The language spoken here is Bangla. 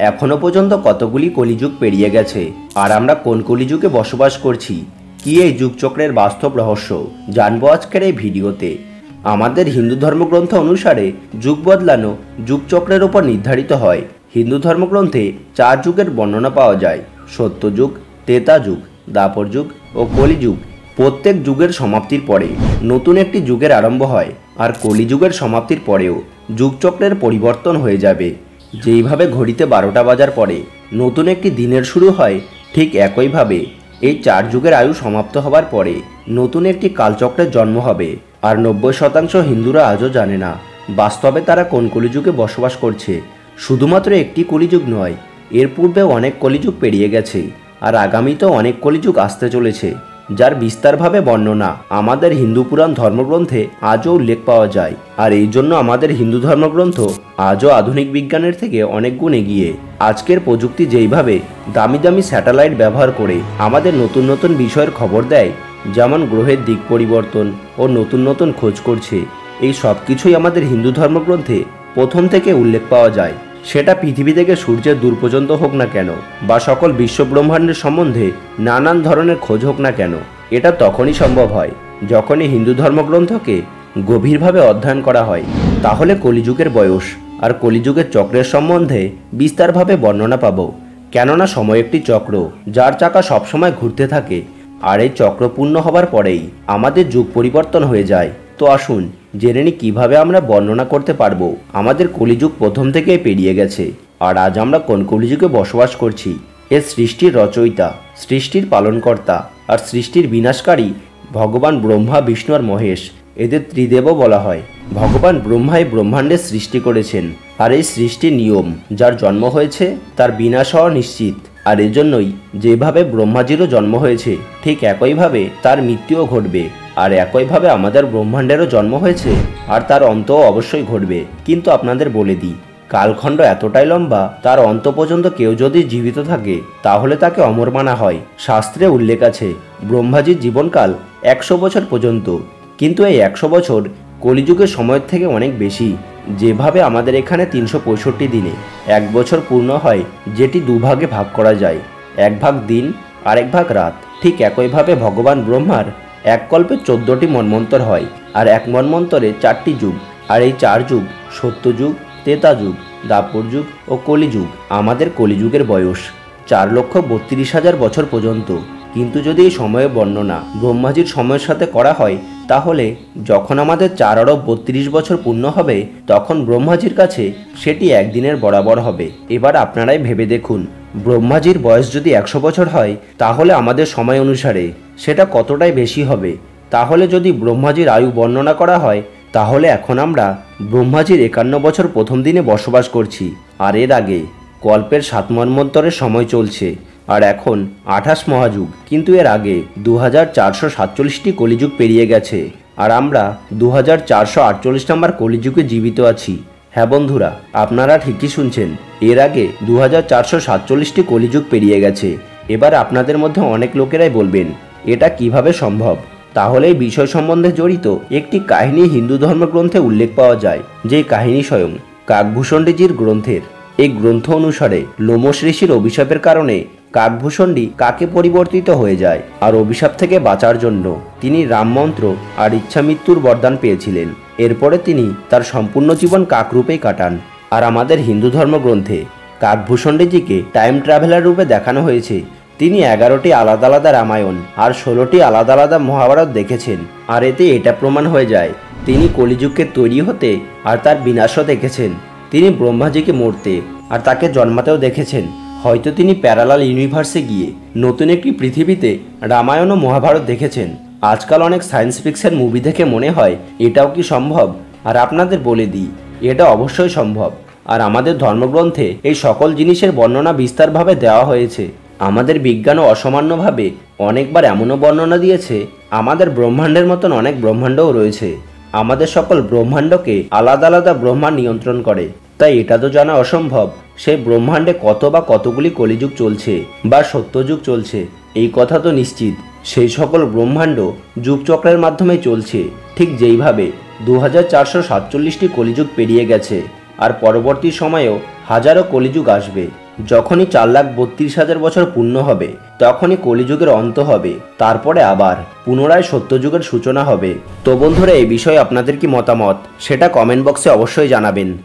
এখনো পর্যন্ত কতগুলি কলিযুগ পেরিয়ে গেছে, আর আমরা কোন কলিযুগে বসবাস করছি, কি এই যুগচক্রের বাস্তব রহস্য জানবো আজকের এই ভিডিওতে। আমাদের হিন্দু ধর্মগ্রন্থ অনুসারে যুগ বদলানো যুগচক্রের উপর নির্ধারিত হয়। হিন্দু ধর্মগ্রন্থে 4 যুগের বর্ণনা পাওয়া যায়: সত্যযুগ, ত্রেতা যুগ, দ্বাপর যুগ ও কলিযুগ। প্রত্যেক যুগের সমাপ্তির পরে নতুন একটি যুগের আরম্ভ হয়, আর কলিযুগের সমাপ্তির পরেও যুগচক্রের পরিবর্তন হয়ে যাবে। যেইভাবে ঘড়িতে 12টা বাজার পরে নতুন একটি দিনের শুরু হয়, ঠিক একইভাবে এই 4 যুগের আয়ু সমাপ্ত হবার পরে নতুন একটি কালচক্রের জন্ম হবে। আর 90% হিন্দুরা আজও জানে না বাস্তবে তারা কোন কলিযুগে বসবাস করছে। শুধুমাত্র একটি কলিযুগ নয়, এর পূর্বেও অনেক কলিযুগ পেরিয়ে গেছে, আর আগামীতেও অনেক কলিযুগ আসতে চলেছে, যার বিস্তারভাবে বর্ণনা আমাদের হিন্দু পুরাণ ধর্মগ্রন্থে আজও উল্লেখ পাওয়া যায়। আর এই জন্য আমাদের হিন্দু ধর্মগ্রন্থ আজও আধুনিক বিজ্ঞানের থেকে অনেক গুণ এগিয়ে। আজকের প্রযুক্তি যেইভাবে দামি দামি স্যাটেলাইট ব্যবহার করে আমাদের নতুন নতুন বিষয়ের খবর দেয়, যেমন গ্রহের দিক পরিবর্তন ও নতুন নতুন খোঁজ করছে, এই সব কিছুই আমাদের হিন্দু ধর্মগ্রন্থে প্রথম থেকে উল্লেখ পাওয়া যায়। সেটা পৃথিবী থেকে সূর্যের দূর পর্যন্ত হোক না কেন, বা সকল বিশ্ব ব্রহ্মাণ্ডের সম্বন্ধে নানান ধরনের খোঁজ হোক না কেন, এটা তখনই সম্ভব হয় যখনই হিন্দু ধর্মগ্রন্থকে গভীরভাবে অধ্যয়ন করা হয়। তাহলে কলিযুগের বয়স আর কলিযুগের চক্রের সম্বন্ধে বিস্তারভাবে বর্ণনা পাব। কেননা সময় একটি চক্র, যার চাকা সবসময় ঘুরতে থাকে, আর এই চক্র পূর্ণ হবার পরেই আমাদের যুগ পরিবর্তন হয়ে যায়। তো আসুন জেনে নিই কীভাবে আমরা বর্ণনা করতে পারবো আমাদের কলিযুগ প্রথম থেকেই পেরিয়ে গেছে, আর আজ আমরা কোন কলিযুগে বসবাস করছি। এর সৃষ্টির রচয়িতা, সৃষ্টির পালনকর্তা আর সৃষ্টির বিনাশকারী ভগবান ব্রহ্মা, বিষ্ণু আর মহেশ, এদের ত্রিদেবও বলা হয়। ভগবান ব্রহ্মাই ব্রহ্মাণ্ডের সৃষ্টি করেছেন, আর এই সৃষ্টির নিয়ম যার জন্ম হয়েছে তার বিনাশ হওয়া নিশ্চিত। আর এজন্যই যেভাবে ব্রহ্মাজিরও জন্ম হয়েছে, ঠিক একইভাবে তার মৃত্যুও ঘটবে। আর একইভাবে আমাদের ব্রহ্মাণ্ডেরও জন্ম হয়েছে, আর তার অন্তও অবশ্যই ঘটবে। কিন্তু আপনাদের বলে দিই, কালখণ্ড এতটাই লম্বা, তার অন্ত পর্যন্ত কেউ যদি জীবিত থাকে তাহলে তাকে অমর মানা হয়। শাস্ত্রে উল্লেখ আছে ব্রহ্মাজির জীবনকাল 100 বছর পর্যন্ত, কিন্তু এই 100 বছর কলিযুগের সময়ের থেকে অনেক বেশি। যেভাবে আমাদের এখানে 365 দিনে 1 বছর পূর্ণ হয়, যেটি দুভাগে ভাগ করা যায়, এক ভাগ দিন আর এক ভাগ রাত, ঠিক একইভাবে ভগবান ব্রহ্মার এক কল্পে 14টি মন্বন্তর হয়, আর এক মন্বন্তরে 4টি যুগ। আর এই 4 যুগ সত্যযুগ, ত্রেতা যুগ, দ্বাপর যুগ ও কলিযুগ। আমাদের কলিযুগের বয়স 4,32,000 বছর পর্যন্ত। কিন্তু যদি এই সময়ের বর্ণনা ব্রহ্মাজির সময়ের সাথে করা হয়, তাহলে যখন আমাদের 4 অরব 32 বছর পূর্ণ হবে, তখন ব্রহ্মাজির কাছে সেটি একদিনের বরাবর হবে। এবার আপনারাই ভেবে দেখুন, ব্রহ্মাজির বয়স যদি 100 বছর হয়, তাহলে আমাদের সময় অনুসারে সেটা কতটাই বেশি হবে। তাহলে যদি ব্রহ্মাজির আয়ু বর্ণনা করা হয়, তাহলে এখন আমরা ব্রহ্মাজির 51 বছর প্রথম দিনে বসবাস করছি, আর এর আগে কল্পের 7 মন্বন্তরের সময় চলছে, আর এখন 28 মহাযুগ। কিন্তু এর আগে 2447টি কলিযুগ পেরিয়ে গেছে, আর আমরা 2448 নম্বর কলিযুগে জীবিত আছি। হ্যাঁ বন্ধুরা, আপনারা ঠিকই শুনছেন, এর আগে 2447টি কলিযুগ পেরিয়ে গেছে। এবার আপনাদের মধ্যে অনেক লোকেরাই বলবেন, এটা কিভাবে সম্ভব? তাহলে এই বিষয় সম্বন্ধে জড়িত একটি কাহিনী হিন্দু ধর্মগ্রন্থে উল্লেখ পাওয়া যায়, যে কাহিনী স্বয়ং কাকভূষণ্ডীজির গ্রন্থের। এই গ্রন্থ অনুসারে লোমশ ঋষির অভিশাপের কারণে কাকভূষণ্ডী কাকে পরিবর্তিত হয়ে যায়, আর অভিশাপ থেকে বাঁচার জন্য তিনি রামমন্ত্র আর ইচ্ছা মৃত্যুর বরদান পেয়েছিলেন। এরপরে তিনি তার সম্পূর্ণ জীবন কাকরূপেই কাটান। আর আমাদের হিন্দু ধর্মগ্রন্থে কাকভূষণ্ডীজিকে টাইম ট্রাভেলার রূপে দেখানো হয়েছে। তিনি 11টি আলাদা আলাদা রামায়ণ আর 16টি আলাদা আলাদা মহাভারত দেখেছেন। আর এতে এটা প্রমাণ হয়ে যায় তিনি কলিযুগকে তৈরি হতে আর তার বিনাশও দেখেছেন। তিনি ব্রহ্মাজিকে মরতে আর তাকে জন্মাতেও দেখেছেন। হয়তো তিনি প্যারালাল ইউনিভার্সে গিয়ে নতুন একটি পৃথিবীতে রামায়ণ ও মহাভারত দেখেছেন। আজকাল অনেক সায়েন্স ফিকশন মুভি দেখে মনে হয় এটাও কি সম্ভব? আর আপনাদের বলে দিই, এটা অবশ্যই সম্ভব। আর আমাদের ধর্মগ্রন্থে এই সকল জিনিসের বর্ণনা বিস্তারভাবে দেওয়া হয়েছে। আমাদের বিজ্ঞানও অসামান্যভাবে অনেকবার এমনও বর্ণনা দিয়েছে, আমাদের ব্রহ্মাণ্ডের মতন অনেক ব্রহ্মাণ্ডও রয়েছে। আমাদের সকল ব্রহ্মাণ্ডকে আলাদা আলাদা ব্রহ্মা নিয়ন্ত্রণ করে। তাই এটা তো জানা অসম্ভব সেই ব্রহ্মাণ্ডে কত বা কতগুলি কলিযুগ চলছে বা সত্যযুগ চলছে। এই কথা তো নিশ্চিত সেই সকল ব্রহ্মাণ্ড যুগচক্রের মাধ্যমে চলছে। ঠিক যেইভাবে 2447টি কলিযুগ পেরিয়ে গেছে, আর পরবর্তী সময়েও হাজারো কলিযুগ আসবে। যখনই 4,32,000 বছর পূর্ণ হবে তখনই কলিযুগের অন্ত হবে, তারপরে আবার পুনরায় সত্যযুগের সূচনা হবে। তো বন্ধুরা, এই বিষয়ে আপনাদের কি মতামত সেটা কমেন্ট বক্সে অবশ্যই জানাবেন।